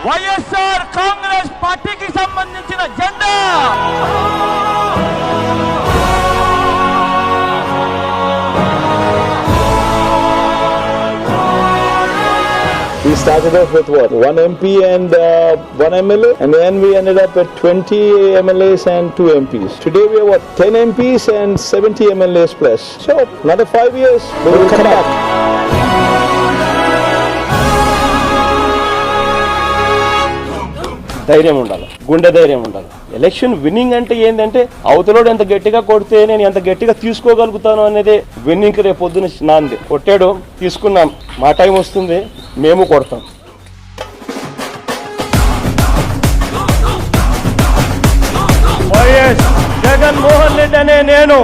వైఎస్ఆర్ కాంగ్రెస్ పార్టీకి సంబంధించిన జెండా. We started off with what? 1 MP and 1 MLA, and then we ended up at 20 MLAs and 2 MPs. Today we are what? 10 MPs and 70 MLAs plus. So another 5 years, we will come back. ధైర్యం ఉండాలి, గుండె ధైర్యం ఉండాలి. Election winnowing అంటే ఏంటంటే అవతలోడు ఎంత గట్టిగా కొడితే నేను ఎంత గట్టిగా తీసుకోగలుగుతాను అనేది విన్నింగ్. రేపు పొద్దున నాంది కొట్టాడు, తీసుకున్నాం, మా టైం వస్తుంది, మేము కొడతాం. వైఎస్ జగన్మోహన్ రెడ్డి అనే నేను